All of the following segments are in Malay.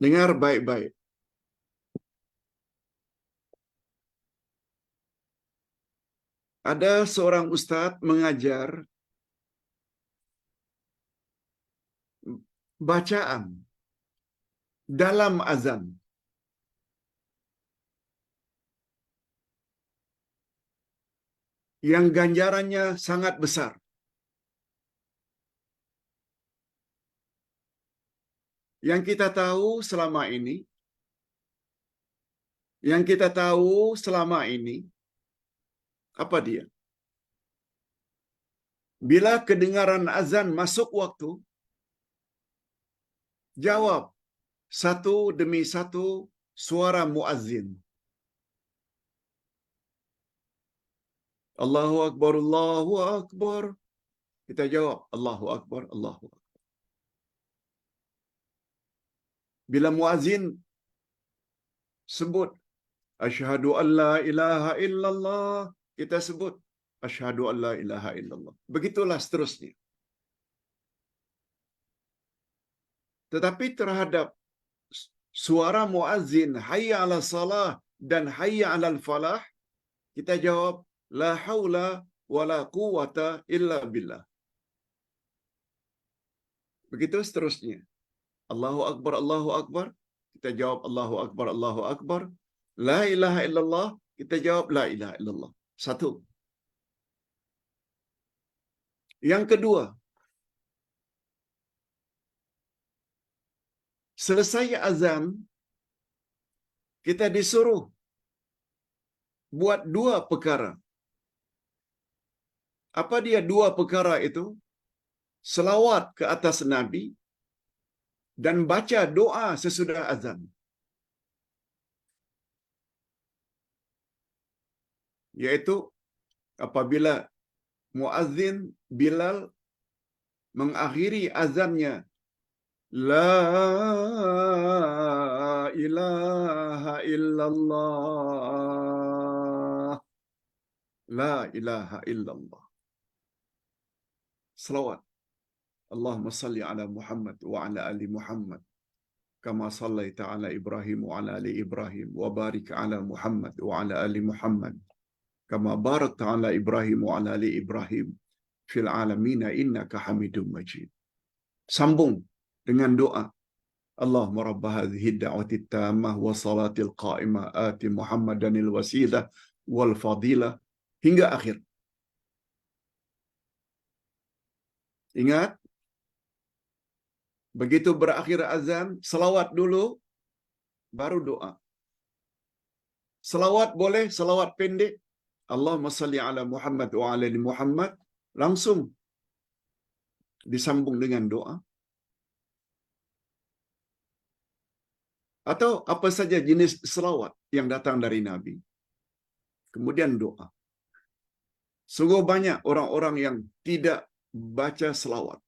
Dengar baik-baik. Ada seorang ustaz mengajar bacaan dalam azan yang ganjarannya sangat besar. Yang kita tahu selama ini, apa dia? Bila kedengaran azan masuk waktu, jawab satu demi satu suara muazzin. Allahu Akbar, Allahu Akbar. Kita jawab Allahu Akbar, Allahu Akbar. Bila muazzin sebut asyhadu an la ilaha illallah, kita sebut asyhadu an la ilaha illallah. Begitulah seterusnya. Tetapi terhadap suara muazzin hayya 'ala salah dan hayya 'alal falah, kita jawab la haula wala quwata illa billah. Begitu seterusnya. Allahu Akbar, Allahu Akbar. Kita jawab Allahu Akbar, Allahu Akbar. La ilaha illallah. Kita jawab la ilaha illallah. Satu. Yang kedua, selesai azan, kita disuruh buat dua perkara. Apa dia dua perkara itu? Selawat ke atas Nabi dan baca doa sesudah azan. Yaitu apabila muazzin Bilal mengakhiri azannya, la ilaha illallah, la ilaha illallah. Selawat. Allahumma salli ala Muhammad wa ala ali Muhammad kama sallaita ala Ibrahim wa ala ali Ibrahim wa barik ala Muhammad wa ala ali Muhammad kama barakta ala Ibrahim wa ala ali Ibrahim fil alamin innaka Hamidum Majid. Sambung dengan doa. Allahumma rabb hadhihi ad-da'wati at-tammah wa salatil qa'imah ati Muhammadanil wasilah wal fadilah hingga akhir. Ingat, begitu berakhir azan, selawat dulu, baru doa. Selawat boleh, selawat pendek. Allahumma salli ala Muhammad wa ala ali Muhammad. Langsung disambung dengan doa. Atau apa saja jenis selawat yang datang dari Nabi. Kemudian doa. Sungguh banyak orang-orang yang tidak baca selawat.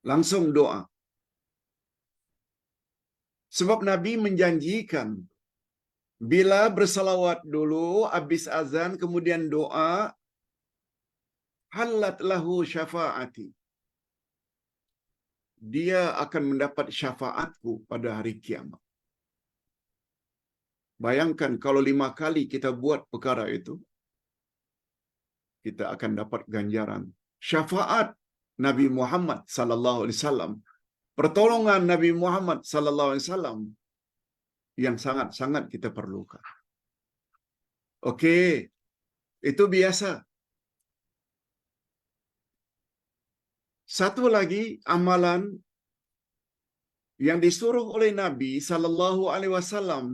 Langsung doa. Sebab Nabi menjanjikan bila bersalawat dulu, habis azan, kemudian doa, halat lahu syafaati. Dia akan mendapat syafaatku pada hari kiamat. Bayangkan kalau 5 kali kita buat perkara itu, kita akan dapat ganjaran syafaat Nabi Muhammad sallallahu alaihi wasallam, pertolongan Nabi Muhammad sallallahu alaihi wasallam yang sangat-sangat kita perlukan. Okey, itu biasa. Satu lagi amalan yang disuruh oleh Nabi sallallahu alaihi wasallam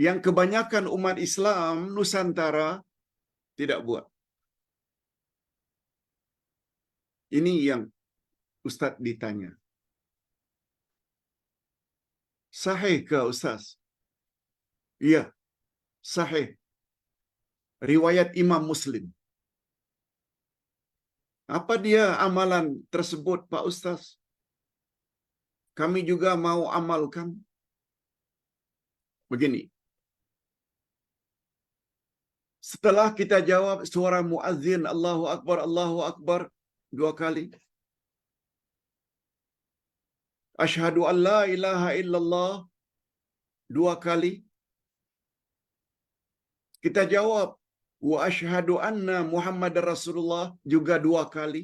yang kebanyakan umat Islam Nusantara tidak buat. Ini yang Ustaz ditanya. Sahih ke Ustaz? Iya, sahih. Riwayat Imam Muslim. Apa dia amalan tersebut, Pak Ustaz? Kami juga mau amalkan. Begini. Setelah kita jawab suara muazzin Allahu Akbar 2 kali. Asyhadu an la ilaha illallah 2 kali. Kita jawab wa asyhadu anna Muhammadar Rasulullah juga 2 kali.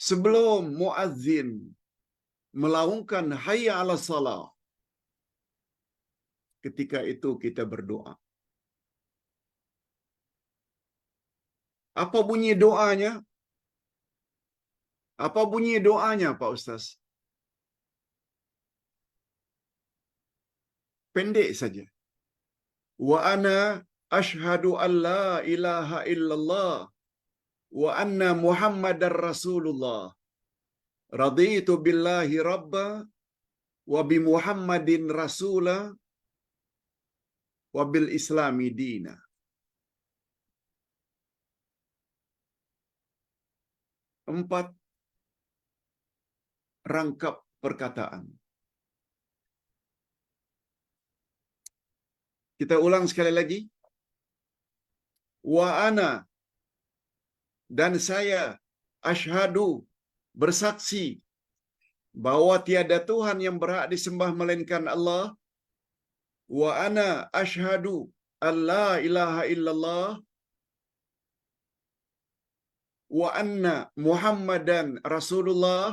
Sebelum muazzin melaungkan hayya 'ala salah, ketika itu kita berdoa. Apa bunyi doanya? Apa bunyi doanya, Pak Ustaz? Pendek saja. Wa ana asyhadu an la ilaha illallah wa anna Muhammadar Rasulullah. Raditu billahi rabba wa bi Muhammadin rasula wa bil islami dina. 4 rangkap perkataan. Kita ulang sekali lagi. Wa ana, dan saya, asyhadu, bersaksi bahwa tiada Tuhan yang berhak disembah melainkan Allah. Wa ana asyhadu an la ilaha illallah wa anna Muhammadan Rasulullah.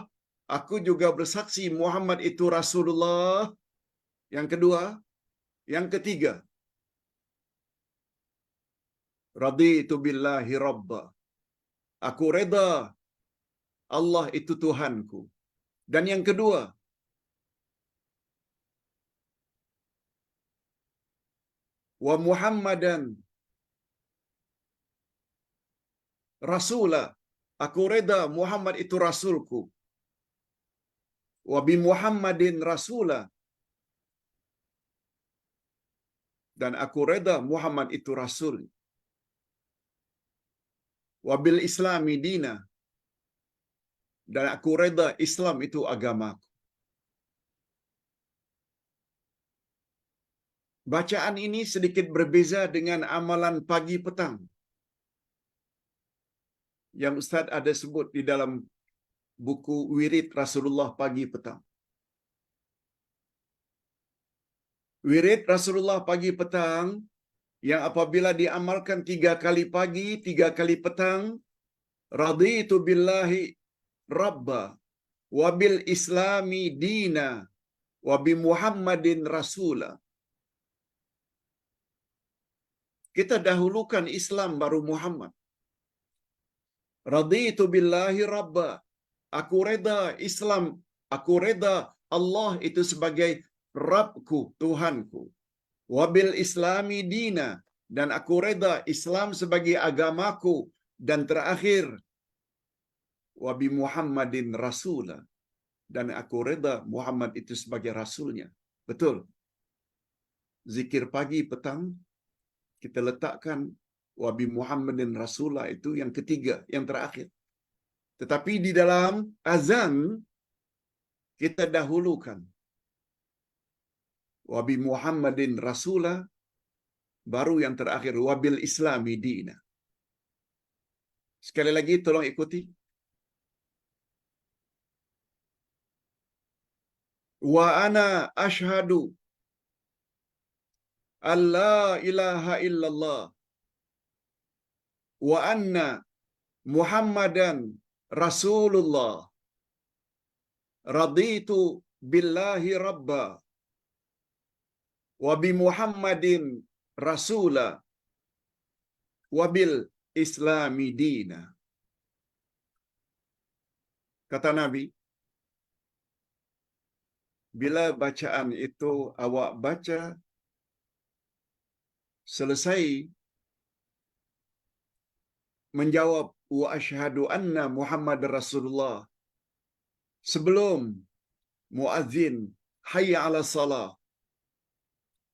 Aku juga bersaksi Muhammad itu Rasulullah. Yang kedua. Yang ketiga. Raditu billahi rabba. Aku reda Allah itu Tuhanku. Dan yang kedua. Wa Muhammadan Rasulah. Aku reda Muhammad itu Rasulku. Wa bi Muhammadin Rasulah. Dan aku reda Muhammad itu Rasul. Wa bil islami dina. Dan aku reda Islam itu agamaku. Bacaan ini sedikit berbeza dengan amalan pagi petang yang Ustaz ada sebut di dalam buku Wirid Rasulullah pagi petang. Wirid Rasulullah pagi petang yang apabila diamalkan 3 kali pagi, 3 kali petang, raditu billahi rabba wa bil islami dina wa bi Muhammadin rasula. Kita dahulukan Islam baru Muhammad. Raditu billahi rabba. Aku reda Islam, aku reda Allah itu sebagai Rabbku, Tuhanku. Wabil islami dina, dan aku reda Islam sebagai agamaku. Dan terakhir, wabi Muhammadin rasulah, dan aku reda Muhammad itu sebagai rasulnya. Betul. Zikir pagi petang kita letakkan wabi Muhammadin rasulah itu yang ketiga, yang terakhir. Tetapi di dalam azan kita dahulukan wabi Muhammadin rasulah, baru yang terakhir wabil islami dina. Sekali lagi tolong ikuti. Wa ana asyhadu an la ilaha illallah wa anna Muhammadan Rasulullah. Raditu billahi rabba wa bi Muhammadin rasula wa bil islami dina. Kata Nabi, bila bacaan itu awak baca selesai menjawab wa asyhadu anna Muhammad Rasulullah, sebelum muazzin hayya 'ala salah,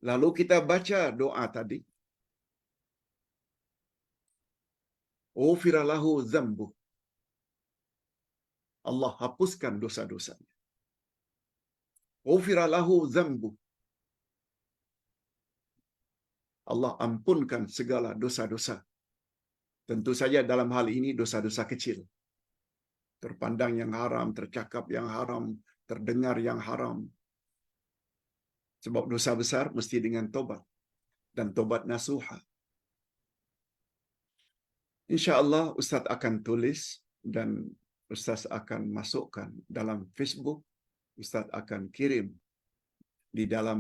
lalu kita baca doa tadi, ufira lahu dzambu, Allah hapuskan dosa-dosanya. Ufira lahu dzambu, Allah ampunkan segala dosa-dosa. Tentu saja dalam hal ini dosa-dosa kecil. terpandang yang haram, tercakap yang haram, terdengar yang haram. Sebab dosa besar mesti dengan tobat dan tobat nasuha. InsyaAllah Ustaz akan tulis dan Ustaz akan masukkan dalam Facebook. Ustaz akan kirim di dalam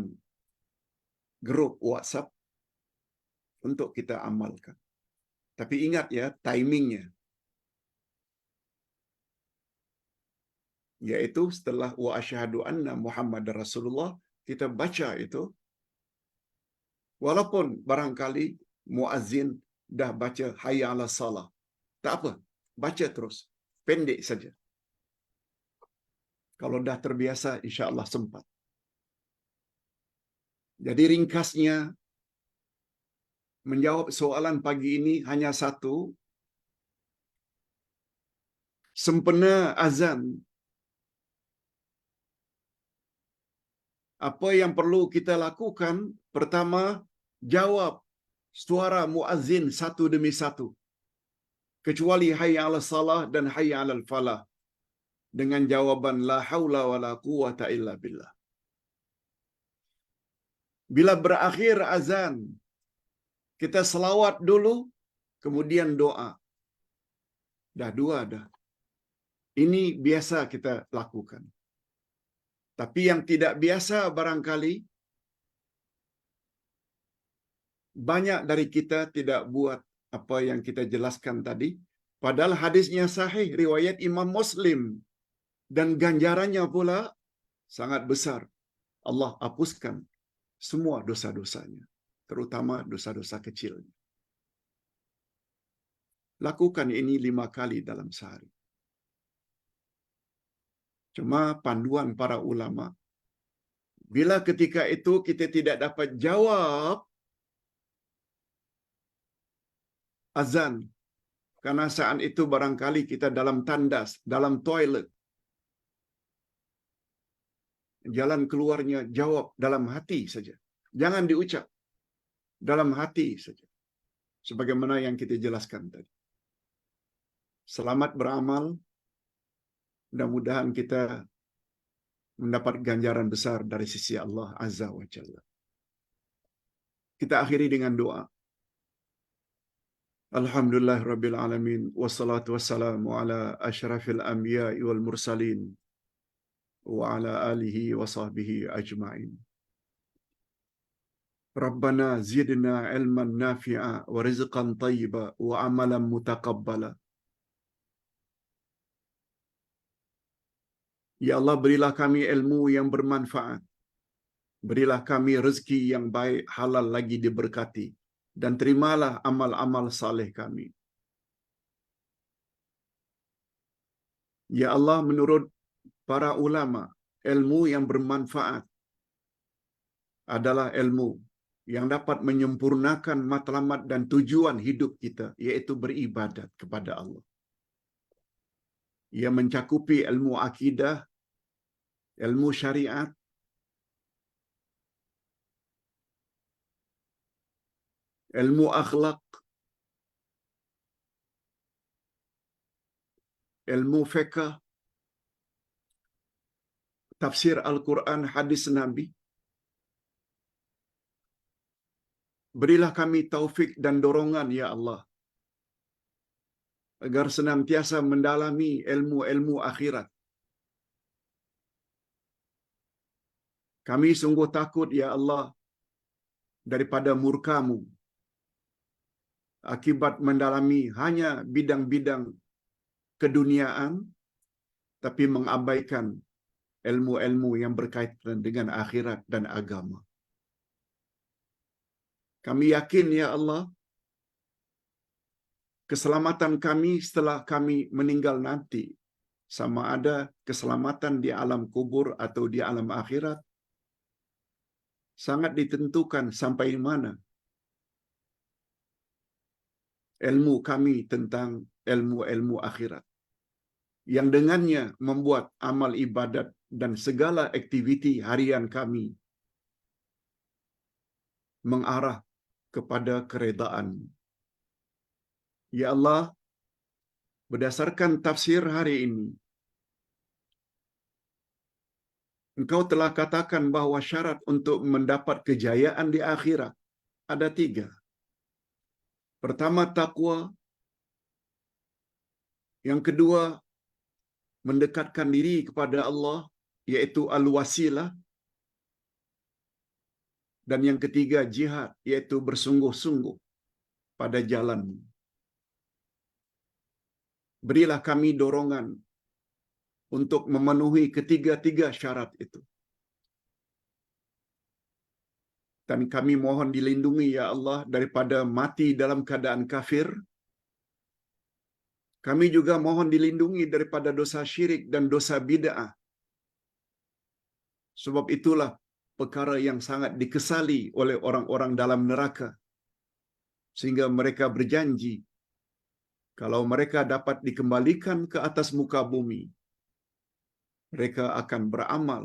grup WhatsApp untuk kita amalkan. Tapi ingat ya, timingnya. Yaitu setelah wa asyhadu anna Muhammad Rasulullah, kita baca itu. Walaupun barangkali muazzin dah baca hayya 'ala salah. Tak apa, baca terus. Pendek saja. Kalau dah terbiasa, insya-Allah sempat. Jadi ringkasnya, menjawab soalan pagi ini hanya satu. Sempena azan, apa yang perlu kita lakukan? Pertama, jawab suara muazzin satu demi satu. Kecuali hayya 'ala salah dan hayya 'alal falah. Dengan jawaban la haula wala quwata illa billah. Bila berakhir azan, kita selawat dulu, kemudian doa. Dah dua dah. Ini biasa kita lakukan. Tapi yang tidak biasa barangkali, banyak dari kita tidak buat apa yang kita jelaskan tadi. Padahal hadisnya sahih, riwayat Imam Muslim. Dan ganjarannya pula sangat besar. Allah hapuskan semua dosa-dosanya. Terutama dosa-dosa kecil. Lakukan ini 5 kali dalam sehari. Cuma panduan para ulama, bila ketika itu kita tidak dapat jawab azan, karena saat itu barangkali kita dalam tandas, dalam toilet, jalan keluarnya jawab dalam hati saja. Jangan diucap, dalam hati saja. Sebagaimana yang kita jelaskan tadi. Selamat beramal, mudah-mudahan kita mendapat ganjaran besar dari sisi Allah Azza wa Jalla. Kita akhiri dengan doa. Alhamdulillah Rabbil Alamin, wassalatu wassalamu ala asyrafil anbiya'i wal mursalin, wa ala alihi wa sahbihi ajma'in. Rabbana zidna ilman nafi'a wa rizqan tayyiba wa amalan mutaqabbala. Ya Allah, berilah kami ilmu yang bermanfaat. Berilah kami rezeki yang baik, halal lagi diberkati. Dan terimalah amal-amal saleh kami. Ya Allah, menurut para ulama, ilmu yang bermanfaat adalah ilmu yang dapat menyempurnakan matlamat dan tujuan hidup kita, yaitu beribadat kepada Allah. Ia mencakupi ilmu akidah, ilmu syariat, ilmu akhlak, ilmu fiqh, tafsir Al-Quran, hadis Nabi. Berilah kami taufik dan dorongan, ya Allah, agar senantiasa mendalami ilmu-ilmu akhirat. Kami sungguh takut, ya Allah, daripada murka-Mu akibat mendalami hanya bidang-bidang keduniaan, tapi mengabaikan ilmu-ilmu yang berkaitan dengan akhirat dan agama. Kami yakin, ya Allah, keselamatan kami setelah kami meninggal nanti, sama ada keselamatan di alam kubur atau di alam akhirat, sangat ditentukan sampai mana ilmu kami tentang ilmu-ilmu akhirat, yang dengannya membuat amal ibadat dan segala aktiviti harian kami mengarah kepada keredaan. Ya Allah, berdasarkan tafsir hari ini, engkau telah katakan bahwa syarat untuk mendapat kejayaan di akhirat ada 3. Pertama, takwa. Yang kedua, mendekatkan diri kepada Allah, yaitu al-wasilah. Dan yang ketiga, jihad, yaitu bersungguh-sungguh pada jalan. Berilah kami dorongan untuk memenuhi ketiga-tiga syarat itu. Dan kami mohon dilindungi, ya Allah, daripada mati dalam keadaan kafir. Kami juga mohon dilindungi daripada dosa syirik dan dosa bid'ah. Sebab itulah perkara yang sangat dikesali oleh orang-orang dalam neraka. Sehingga mereka berjanji, kalau mereka dapat dikembalikan ke atas muka bumi, mereka akan beramal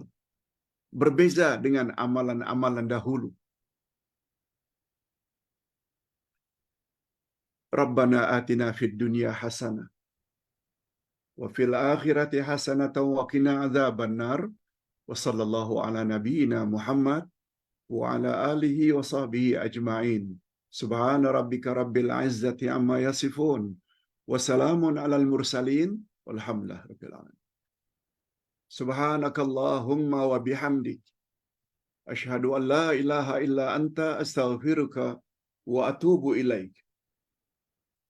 berbeza dengan amalan-amalan dahulu. Rabbana atina fid dunya hasanah wa fil akhirati hasanatan wa qina adzabannar. Wa sallallahu ala nabiyyina Muhammad wa ala alihi wa sahbihi ajma'in. Subhana rabbika rabbil izzati amma yasifun. Wa salamun alal mursalin. Walhamdulillahi rabbil alamin. Subhanakallahumma wa bihamdik. Asyhadu an la ilaha illa anta astaghfiruka wa atubu ilaik.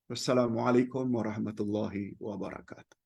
Wassalamualaikum warahmatullahi wabarakatuh.